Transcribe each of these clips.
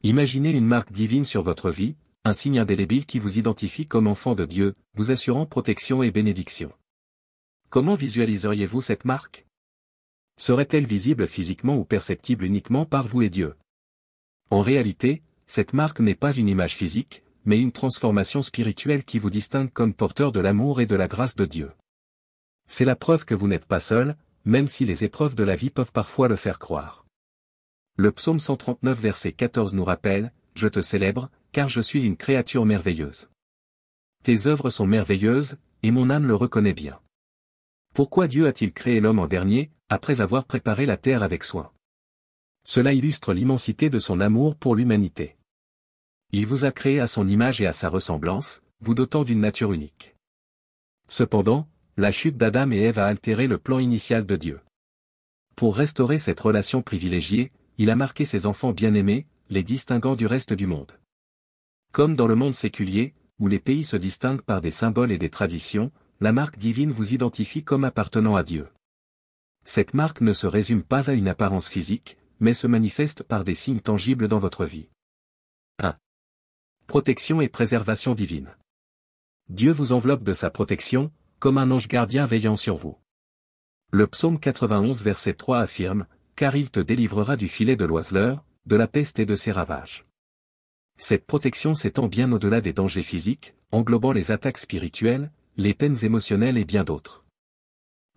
Imaginez une marque divine sur votre vie, un signe indélébile qui vous identifie comme enfant de Dieu, vous assurant protection et bénédiction. Comment visualiseriez-vous cette marque? Serait-elle visible physiquement ou perceptible uniquement par vous et Dieu? En réalité, cette marque n'est pas une image physique, mais une transformation spirituelle qui vous distingue comme porteur de l'amour et de la grâce de Dieu. C'est la preuve que vous n'êtes pas seul, même si les épreuves de la vie peuvent parfois le faire croire. Le psaume 139 verset 14 nous rappelle, « Je te célèbre, car je suis une créature merveilleuse. Tes œuvres sont merveilleuses, et mon âme le reconnaît bien. » Pourquoi Dieu a-t-il créé l'homme en dernier, après avoir préparé la terre avec soin? Cela illustre l'immensité de son amour pour l'humanité. Il vous a créé à son image et à sa ressemblance, vous dotant d'une nature unique. Cependant, la chute d'Adam et Ève a altéré le plan initial de Dieu. Pour restaurer cette relation privilégiée, il a marqué ses enfants bien-aimés, les distinguant du reste du monde. Comme dans le monde séculier, où les pays se distinguent par des symboles et des traditions, la marque divine vous identifie comme appartenant à Dieu. Cette marque ne se résume pas à une apparence physique, mais se manifeste par des signes tangibles dans votre vie. 1. Protection et préservation divine. Dieu vous enveloppe de sa protection, comme un ange gardien veillant sur vous. Le psaume 91 verset 3 affirme, « Car il te délivrera du filet de l'oiseleur, de la peste et de ses ravages. » Cette protection s'étend bien au-delà des dangers physiques, englobant les attaques spirituelles, les peines émotionnelles et bien d'autres.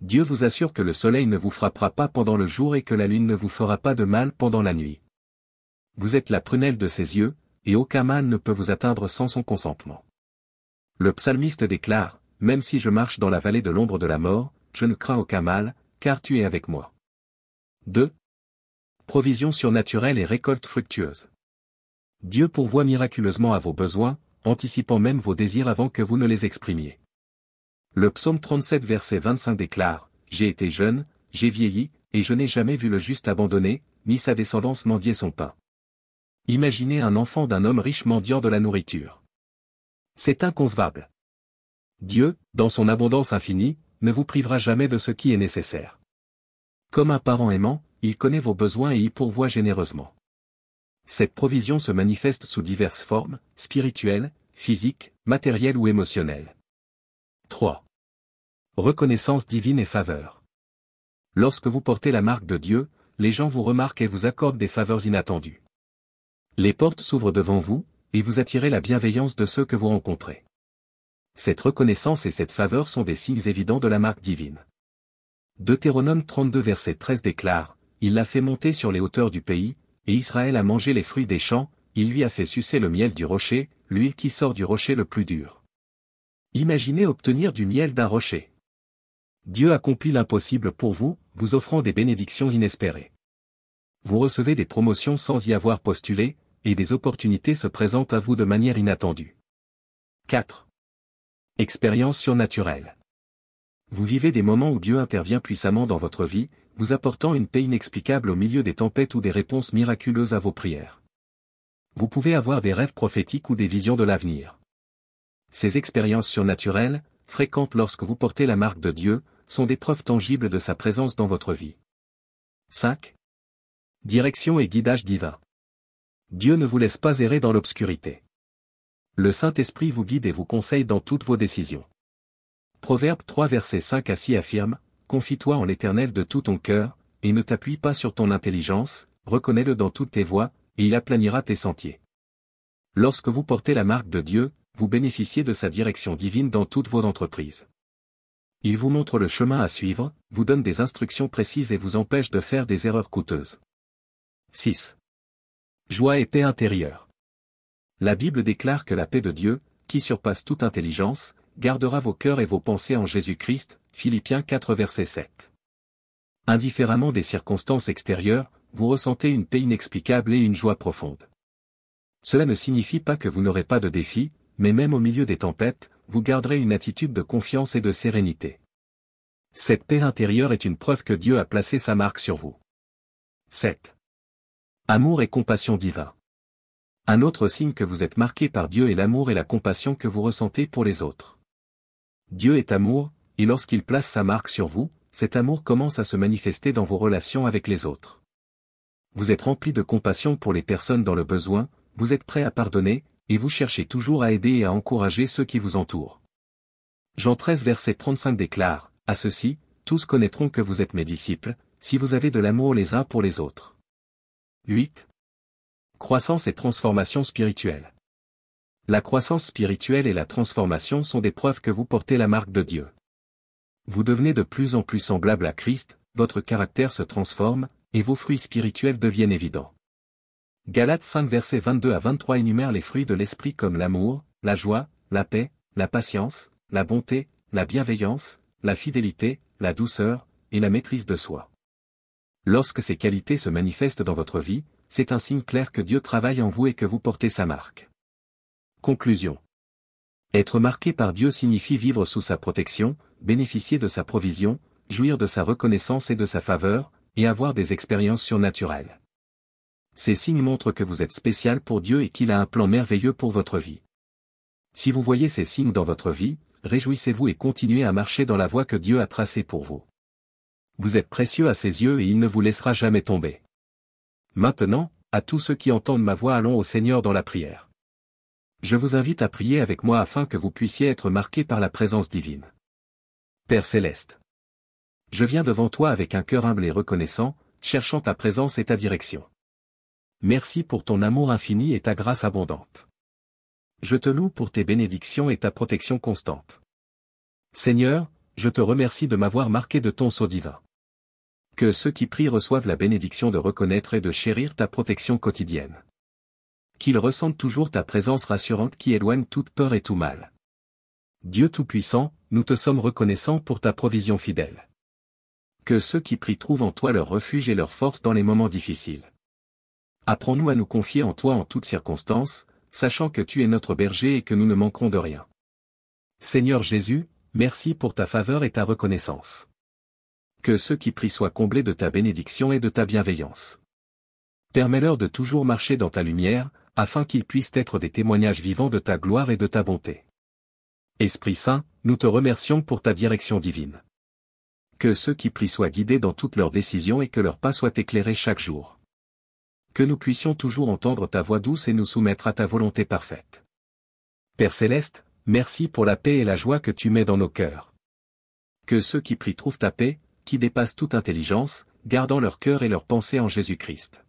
Dieu vous assure que le soleil ne vous frappera pas pendant le jour et que la lune ne vous fera pas de mal pendant la nuit. Vous êtes la prunelle de ses yeux, et aucun mal ne peut vous atteindre sans son consentement. Le psalmiste déclare, « Même si je marche dans la vallée de l'ombre de la mort, je ne crains aucun mal, car tu es avec moi. » 2. Provision surnaturelle et récolte fructueuse. Dieu pourvoit miraculeusement à vos besoins, anticipant même vos désirs avant que vous ne les exprimiez. Le psaume 37 verset 25 déclare, « J'ai été jeune, j'ai vieilli, et je n'ai jamais vu le juste abandonné, ni sa descendance mendier son pain. » Imaginez un enfant d'un homme riche mendiant de la nourriture. C'est inconcevable. Dieu, dans son abondance infinie, ne vous privera jamais de ce qui est nécessaire. Comme un parent aimant, il connaît vos besoins et y pourvoit généreusement. Cette provision se manifeste sous diverses formes, spirituelles, physiques, matérielles ou émotionnelles. 3. Reconnaissance divine et faveur. Lorsque vous portez la marque de Dieu, les gens vous remarquent et vous accordent des faveurs inattendues. Les portes s'ouvrent devant vous, et vous attirez la bienveillance de ceux que vous rencontrez. Cette reconnaissance et cette faveur sont des signes évidents de la marque divine. Deutéronome 32 verset 13 déclare, « Il l'a fait monter sur les hauteurs du pays, et Israël a mangé les fruits des champs, il lui a fait sucer le miel du rocher, l'huile qui sort du rocher le plus dur. » Imaginez obtenir du miel d'un rocher. Dieu accomplit l'impossible pour vous, vous offrant des bénédictions inespérées. Vous recevez des promotions sans y avoir postulé, et des opportunités se présentent à vous de manière inattendue. 4. Expérience surnaturelle. Vous vivez des moments où Dieu intervient puissamment dans votre vie, vous apportant une paix inexplicable au milieu des tempêtes ou des réponses miraculeuses à vos prières. Vous pouvez avoir des rêves prophétiques ou des visions de l'avenir. Ces expériences surnaturelles, fréquentes lorsque vous portez la marque de Dieu, sont des preuves tangibles de sa présence dans votre vie. 5. Direction et guidage divin. Dieu ne vous laisse pas errer dans l'obscurité. Le Saint-Esprit vous guide et vous conseille dans toutes vos décisions. Proverbe 3 versets 5 à 6 affirme, « Confie-toi en l'Éternel de tout ton cœur, et ne t'appuie pas sur ton intelligence, reconnais-le dans toutes tes voies, et il aplanira tes sentiers. » Lorsque vous portez la marque de Dieu, vous bénéficiez de sa direction divine dans toutes vos entreprises. Il vous montre le chemin à suivre, vous donne des instructions précises et vous empêche de faire des erreurs coûteuses. 6. Joie et paix intérieure. La Bible déclare que la paix de Dieu, qui surpasse toute intelligence, gardera vos cœurs et vos pensées en Jésus-Christ, Philippiens 4 verset 7. Indifféremment des circonstances extérieures, vous ressentez une paix inexplicable et une joie profonde. Cela ne signifie pas que vous n'aurez pas de défis, mais même au milieu des tempêtes, vous garderez une attitude de confiance et de sérénité. Cette paix intérieure est une preuve que Dieu a placé sa marque sur vous. 7. Amour et compassion divin. Un autre signe que vous êtes marqué par Dieu est l'amour et la compassion que vous ressentez pour les autres. Dieu est amour, et lorsqu'il place sa marque sur vous, cet amour commence à se manifester dans vos relations avec les autres. Vous êtes rempli de compassion pour les personnes dans le besoin, vous êtes prêt à pardonner, et vous cherchez toujours à aider et à encourager ceux qui vous entourent. Jean 13 verset 35 déclare, « À ceci, tous connaîtront que vous êtes mes disciples, si vous avez de l'amour les uns pour les autres. » 8. Croissance et transformation spirituelle. La croissance spirituelle et la transformation sont des preuves que vous portez la marque de Dieu. Vous devenez de plus en plus semblable à Christ, votre caractère se transforme, et vos fruits spirituels deviennent évidents. Galates 5 versets 22 à 23 énumère les fruits de l'esprit comme l'amour, la joie, la paix, la patience, la bonté, la bienveillance, la fidélité, la douceur, et la maîtrise de soi. Lorsque ces qualités se manifestent dans votre vie, c'est un signe clair que Dieu travaille en vous et que vous portez sa marque. Conclusion. Être marqué par Dieu signifie vivre sous sa protection, bénéficier de sa provision, jouir de sa reconnaissance et de sa faveur, et avoir des expériences surnaturelles. Ces signes montrent que vous êtes spécial pour Dieu et qu'il a un plan merveilleux pour votre vie. Si vous voyez ces signes dans votre vie, réjouissez-vous et continuez à marcher dans la voie que Dieu a tracée pour vous. Vous êtes précieux à ses yeux et il ne vous laissera jamais tomber. Maintenant, à tous ceux qui entendent ma voix, allons au Seigneur dans la prière. Je vous invite à prier avec moi afin que vous puissiez être marqués par la présence divine. Père céleste, je viens devant toi avec un cœur humble et reconnaissant, cherchant ta présence et ta direction. Merci pour ton amour infini et ta grâce abondante. Je te loue pour tes bénédictions et ta protection constante. Seigneur, je te remercie de m'avoir marqué de ton sceau divin. Que ceux qui prient reçoivent la bénédiction de reconnaître et de chérir ta protection quotidienne. Qu'ils ressentent toujours ta présence rassurante qui éloigne toute peur et tout mal. Dieu Tout-Puissant, nous te sommes reconnaissants pour ta provision fidèle. Que ceux qui prient trouvent en toi leur refuge et leur force dans les moments difficiles. Apprends-nous à nous confier en toi en toutes circonstances, sachant que tu es notre berger et que nous ne manquerons de rien. Seigneur Jésus, merci pour ta faveur et ta reconnaissance. Que ceux qui prient soient comblés de ta bénédiction et de ta bienveillance. Permets-leur de toujours marcher dans ta lumière, afin qu'ils puissent être des témoignages vivants de ta gloire et de ta bonté. Esprit Saint, nous te remercions pour ta direction divine. Que ceux qui prient soient guidés dans toutes leurs décisions et que leurs pas soient éclairés chaque jour. Que nous puissions toujours entendre ta voix douce et nous soumettre à ta volonté parfaite. Père céleste, merci pour la paix et la joie que tu mets dans nos cœurs. Que ceux qui prient trouvent ta paix, qui dépasse toute intelligence, gardant leur cœur et leurs pensées en Jésus-Christ.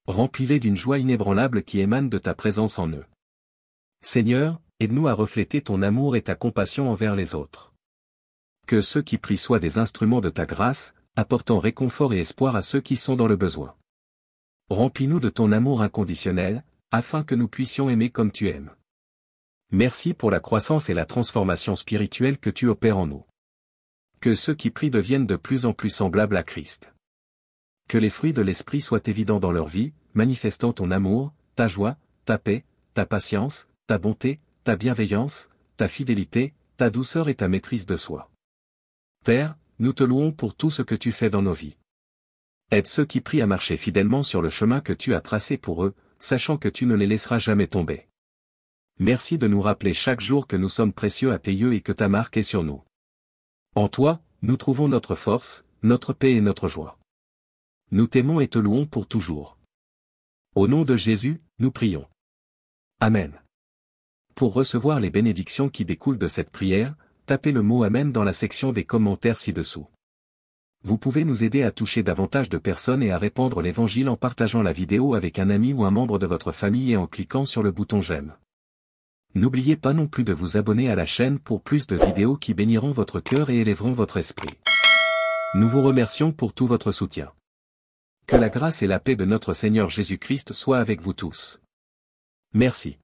Remplis-les d'une joie inébranlable qui émane de ta présence en eux. Seigneur, aide-nous à refléter ton amour et ta compassion envers les autres. Que ceux qui prient soient des instruments de ta grâce, apportant réconfort et espoir à ceux qui sont dans le besoin. Remplis-nous de ton amour inconditionnel, afin que nous puissions aimer comme tu aimes. Merci pour la croissance et la transformation spirituelle que tu opères en nous. Que ceux qui prient deviennent de plus en plus semblables à Christ. Que les fruits de l'Esprit soient évidents dans leur vie, manifestant ton amour, ta joie, ta paix, ta patience, ta bonté, ta bienveillance, ta fidélité, ta douceur et ta maîtrise de soi. Père, nous te louons pour tout ce que tu fais dans nos vies. Aide ceux qui prient à marcher fidèlement sur le chemin que tu as tracé pour eux, sachant que tu ne les laisseras jamais tomber. Merci de nous rappeler chaque jour que nous sommes précieux à tes yeux et que ta marque est sur nous. En toi, nous trouvons notre force, notre paix et notre joie. Nous t'aimons et te louons pour toujours. Au nom de Jésus, nous prions. Amen. Pour recevoir les bénédictions qui découlent de cette prière, tapez le mot Amen dans la section des commentaires ci-dessous. Vous pouvez nous aider à toucher davantage de personnes et à répandre l'évangile en partageant la vidéo avec un ami ou un membre de votre famille et en cliquant sur le bouton j'aime. N'oubliez pas non plus de vous abonner à la chaîne pour plus de vidéos qui béniront votre cœur et élèveront votre esprit. Nous vous remercions pour tout votre soutien. Que la grâce et la paix de notre Seigneur Jésus-Christ soient avec vous tous. Merci.